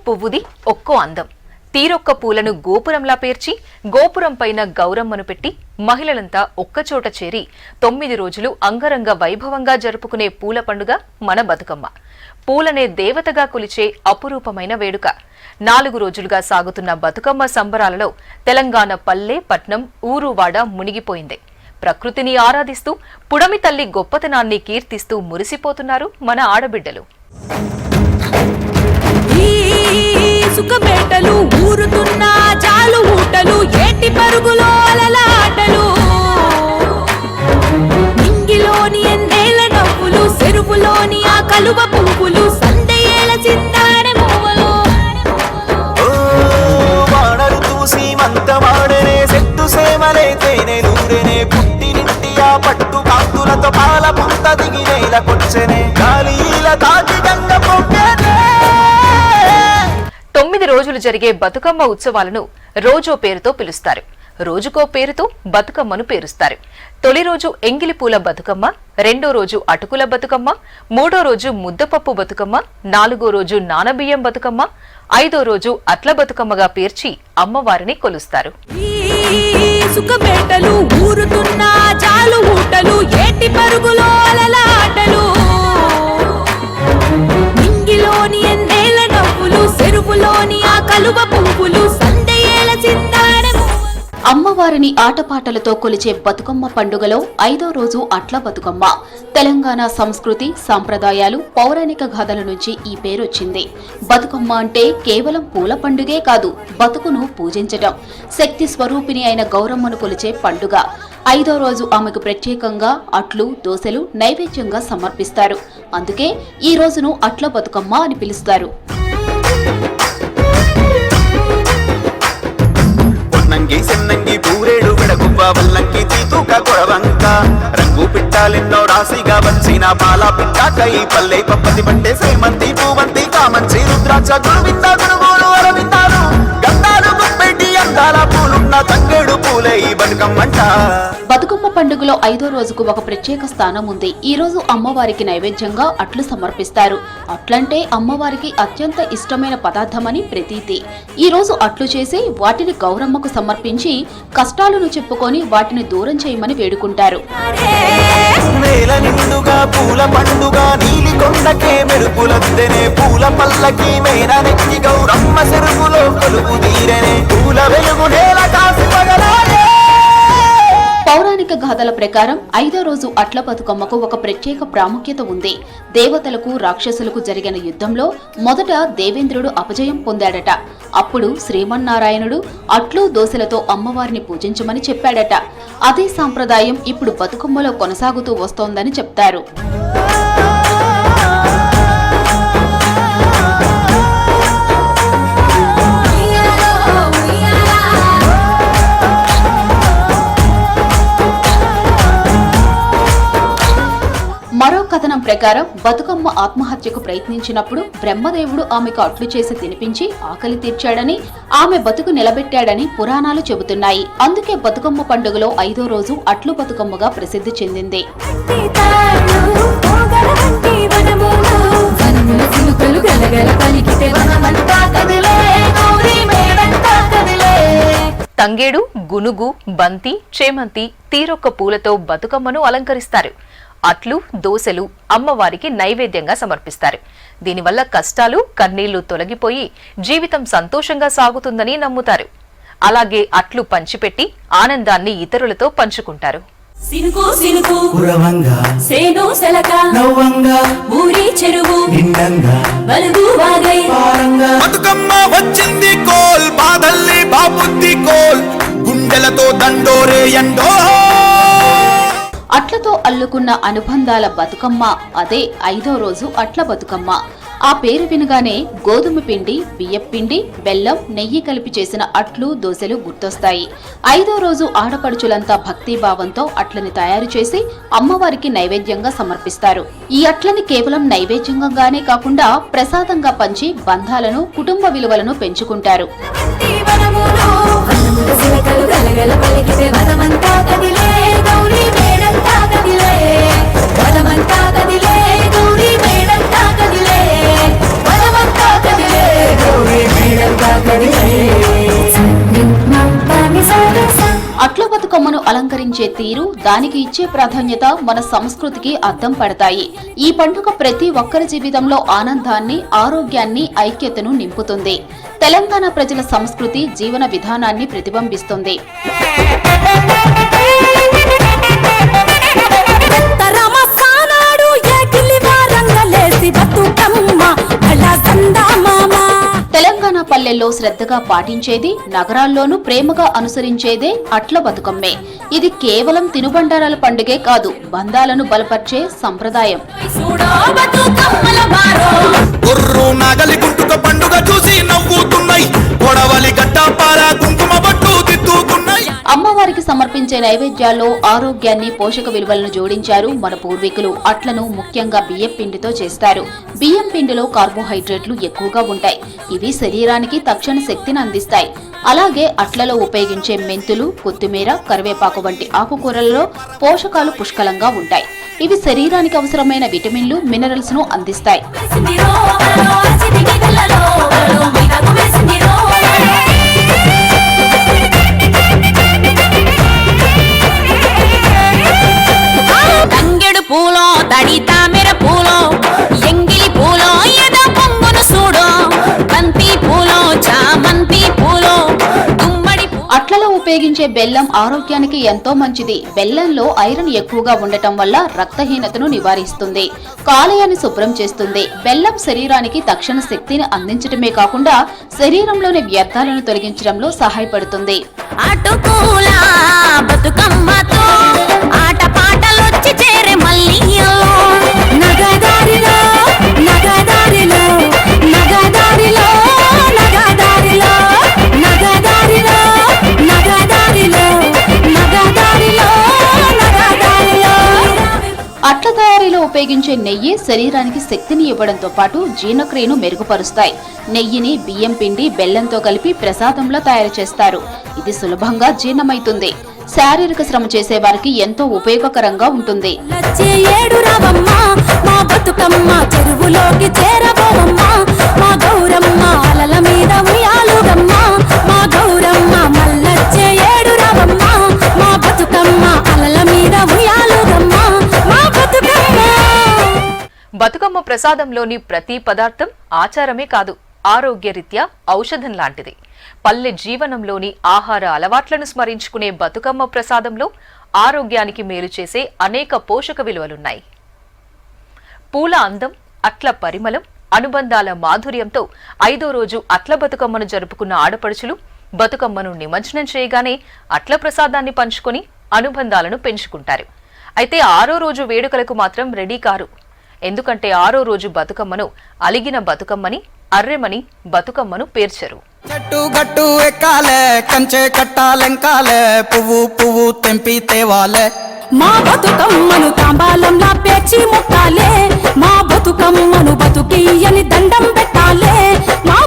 పువ్వుది ఒక్కో అందం. తీరొక్క పూలను గోపురంలా పేర్చి గోపురం పైన గౌరమ్మను పెట్టి మహిళలంతా ఒక్కచోట చేరి 9 రోజులు అంగరంగ వైభవంగా జరుపుకునే పూల పండుగ మన బతుకమ్మ. పూలనే దేవతగా కొలిచే అపురూపమైన వేడుక. 4 రోజులుగా సాగుతున్న బతుకమ్మ సంబరాలలో తెలంగాణ పల్లె పట్నం ఊరువాడ మునిగిపోయింది. ప్రకృతిని ఆరాధిస్తూ పుడమి తల్లి గొప్పతనాన్ని కీర్తిస్తూ మురిసిపోతున్నారు మన ఆడబిడ్డలు. సుఖపేటలు ఊరుతున్న చాలు ఊటలు ఏటి పరుగులో అలలాటలు నింగిలోని ఎన్నేళ్ల నవ్వులు చెరువులోని ఆ కలువ పువ్వులు సందేయేల చిందాడే మూవలు వాడరు చూసి మంతమాడనే చెట్టు సేమలే తేనెలూరెనే పుట్టినింటి ఆ పట్టు కాంతులతో పాల పుంత దిగి నేల కొచ్చనే గాలిల తాకి గంగ పొంగనే. 9 రోజులు జరిగే బతుకమ్మ ఉత్సవాలను రోజో పేరుతో పిలుస్తారు. రోజుకో పేరుతో బతుకమ్మను పేరుస్తారు. తొలి రోజు ఎంగిలి పూల బతుకమ్మ, రెండో రోజు అటుకుల బతుకమ్మ, మూడో రోజు ముద్దపప్పు బతుకమ్మ, 4గో రోజు నానబియ్యం బతుకమ్మ, 5దో రోజు అట్ల బతుకమ్మగా పేర్చి అమ్మవారిని కొలుస్తారు. సుఖపేటలు ఊరుతున్న చాలు ఊటలు ఏటి పరుగులో అలలాటలు నింగిలోని ఎన్నేళ్ల నవ్వులు చెరువులోని ఆ కలువ పువ్వులు సందేయేల చిందాడే. అమ్మవారిని ఆటపాటలతో కొలిచే బతుకమ్మ పండుగలో 5వ రోజు అట్ల బతుకమ్మ. తెలంగాణ సంస్కృతి సంప్రదాయాలు పౌరాణిక గాథల నుంచి ఈ పేరొచ్చింది. బతుకమ్మ అంటే కేవలం పూల పండుగే కాదు, బతుకును పూజించటం, శక్తి స్వరూపిణి అయిన గౌరమ్మను కొలిచే పండుగ. 5వ రోజు ఆమెకు ప్రత్యేకంగా అట్లు దోశలు నైవేద్యంగా సమర్పిస్తారు. అందుకే ఈ రోజును అట్ల బతుకమ్మ అని పిలుస్తారు. సెన్నంగి పూరేడు విడగువ్వ వల్లంకి తీతూక కొడవంక రంగు పిట్టాలెన్నో రాశిగా వచ్చిన పాల పిట్టాక ఈ పల్లె పప్పతి పట్టే సేమంతి పూవంతి కామంచి రుద్రాక్ష గురువింద గురుగోలు అరవిందాలు గంధాలు గుప్పెట్టి అందాల పూలున్న తంగేడు పూలే ఈ బతుకమ్మంట. బతుకమ్మ పండుగలో 5వ రోజుకు ఒక ప్రత్యేక స్థానం ఉంది. ఈ రోజు అమ్మవారికి నైవేద్యంగా అట్లు సమర్పిస్తారు. అట్లంటే అమ్మవారికి అత్యంత ఇష్టమైన పదార్థమని ప్రతీతి. ఈ రోజు అట్లు చేసి వాటిని గౌరమ్మకు సమర్పించి కష్టాలను చెప్పుకొని వాటిని దూరం చేయమని వేడుకుంటారు. నేల నిండుగా పూల పండుగ నీలి కొండకే మెరుపులద్దెనే పూల పల్లకి మేన నెక్కి గౌరమ్మ చెరువులో కొలుపు తీరనే పూల వెలుగు నేల కాసి పగలాడే. పౌరాణిక గాథల ప్రకారం 5వ రోజు అట్ల బతుకమ్మకు ఒక ప్రత్యేక ప్రాముఖ్యత ఉంది. దేవతలకు రాక్షసులకు జరిగిన యుద్ధంలో మొదట దేవేంద్రుడు అపజయం పొందాడట. అప్పుడు శ్రీమన్నారాయణుడు అట్లు దోశలతో అమ్మవారిని పూజించమని చెప్పాడట. అదే సాంప్రదాయం ఇప్పుడు బతుకమ్మలో కొనసాగుతూ వస్తోందని చెప్తారు. మరో కథనం ప్రకారం బతుకమ్మ ఆత్మహత్యకు ప్రయత్నించినప్పుడు బ్రహ్మదేవుడు ఆమెకు అట్లు చేసి తినిపించి ఆకలి తీర్చాడని, ఆమె బతుకు నిలబెట్టాడని పురాణాలు చెబుతున్నాయి. అందుకే బతుకమ్మ పండుగలో 5వ రోజు అట్లు బతుకమ్మగా ప్రసిద్ధి చెందింది. తంగేడు, గునుగు, బంతి, చేమంతి, తీరొక్క పూలతో బతుకమ్మను అలంకరిస్తారు. అట్లు దోశలు అమ్మవారికి నైవేద్యంగా సమర్పిస్తారు. దీనివల్ల కష్టాలు కన్నీళ్లు తొలగిపోయి జీవితం సంతోషంగా సాగుతుందని నమ్ముతారు. అలాగే అట్లు పంచిపెట్టి ఆనందాన్ని ఇతరులతో పంచుకుంటారు. సినుకు సినుకు కురవంగా సేను సెలక నవ్వంగా ఊరి చెరువు నిండంగా బలుగు వాగై పారంగా బతుకమ్మ వచ్చింది కోల్ బాధల్లి బాబుద్ది కోల్ గుండెలతో దండోరే ఎండో. అట్లతో అల్లుకున్న అనుబంధాల బతుకమ్మ. అదే 5వ రోజు అట్ల బతుకమ్మ. ఆ పేరు వినగానే గోధుమ పిండి, బియ్యపిండి, బెల్లం, నెయ్యి కలిపి చేసిన అట్లు దోశలు గుర్తొస్తాయి. 5వ రోజు ఆడపడుచులంతా భక్తిభావంతో అట్లని తయారు చేసి అమ్మవారికి నైవేద్యంగా సమర్పిస్తారు. ఈ అట్లని కేవలం నైవేద్యంగానే కాకుండా ప్రసాదంగా పంచి బంధాలను కుటుంబ విలువలను పెంచుకుంటారు. గౌరీ అట్ల బతుకమ్మను అలంకరించే తీరు, దానికి ఇచ్చే ప్రాధాన్యత మన సంస్కృతికి అద్దం పడతాయి. ఈ పండుగ ప్రతి ఒక్కరి జీవితంలో ఆనందాన్ని, ఆరోగ్యాన్ని, ఐక్యతను నింపుతుంది. తెలంగాణ ప్రజల సంస్కృతి, జీవన విధానాన్ని ప్రతిబింబిస్తుంది. తెలంగాణ పల్లెల్లో శ్రద్ధగా పాటించేది, నగరాల్లోనూ ప్రేమగా అనుసరించేదే అట్ల బతుకమ్మే. ఇది కేవలం తినుబండారాల పండుగే కాదు, బంధాలను బలపర్చే సంప్రదాయం. అమ్మవారికి సమర్పించే నైవేద్యాల్లో ఆరోగ్యాన్ని, పోషక విలువలను జోడించారు మన పూర్వీకులు. అట్లను ముఖ్యంగా బియ్యం పిండితో చేస్తారు. బియ్యం పిండిలో కార్బోహైడ్రేట్లు ఎక్కువగా ఉంటాయి. ఇవి శరీరానికి తక్షణ శక్తిని అందిస్తాయి. అలాగే అట్లలో ఉపయోగించే మెంతులు, కొత్తిమీర, కరివేపాకు వంటి ఆకుకూరలలో పోషకాలు పుష్కలంగా ఉంటాయి. ఇవి శరీరానికి అవసరమైన విటమిన్లు, మినరల్స్ ను అందిస్తాయి. పూలో తడి తామెర పూలో ఎంగిలి పూలో ఎద పొంగును చూడు బంతి పూలో చామంతి పూలో గుమ్మడి. అట్లలో ఉపయోగించే బెల్లం ఆరోగ్యానికి ఎంతో మంచిది. బెల్లంలో ఐరన్ ఎక్కువగా ఉండటం వల్ల రక్తహీనతను నివారిస్తుంది, కాలేయాన్ని శుభ్రం చేస్తుంది. బెల్లం శరీరానికి తక్షణ శక్తిని అందించడమే కాకుండా శరీరంలోని వ్యర్థాలను తొలగించడంలో సహాయపడుతుంది. అట్ల తయారీలో ఉపయోగించే నెయ్యి శరీరానికి శక్తిని ఇవ్వడంతో పాటు జీర్ణక్రియను మెరుగుపరుస్తాయి. నెయ్యిని బియ్యం పిండి, బెల్లంతో కలిపి ప్రసాదంలో తయారు చేస్తారు. ఇది సులభంగా జీర్ణమైతుంది. శారీరక శ్రమ చేసే వారికి ఎంతో ఉపయోగకరంగా ఉంటుంది. బతుకమ్మ ప్రసాదంలోని ప్రతి పదార్థం ఆచారమే కాదు, ఆరోగ్యరీత్యా ఔషధం లాంటిది. పల్లె జీవనంలోని ఆహార అలవాట్లను స్మరించుకునే బతుకమ్మ ప్రసాదంలో ఆరోగ్యానికి మేలు చేసే అనేక పోషక విలువలున్నాయి. పూల అందం, అట్ల పరిమళం, అనుబంధాల మాధుర్యంతో 5వ రోజు అట్ల బతుకమ్మను జరుపుకున్న ఆడపడుచులు బతుకమ్మను నిమజ్జనం చేయగానే అట్ల ప్రసాదాన్ని పంచుకొని అనుబంధాలను పెంచుకుంటారు. అయితే 6వ రోజు వేడుకలకు మాత్రం రెడీ కారు. ఎందుకంటే 6వ రోజు బతుకమ్మను అలిగిన బతుకమ్మని, అర్రెమని బతుకమ్మను పేర్చరు. చెట్టు గట్టు ఎక్కాలే, కంచె కట్టాలెంకాలే, పువ్వు పువ్వు తెంపి తేవాలే. మా బతుకమ్మను తాంబాలంలా పేర్చి ముట్టాలే, మా బతుకమ్మను బతుకియని దండం పెట్టాలే, మా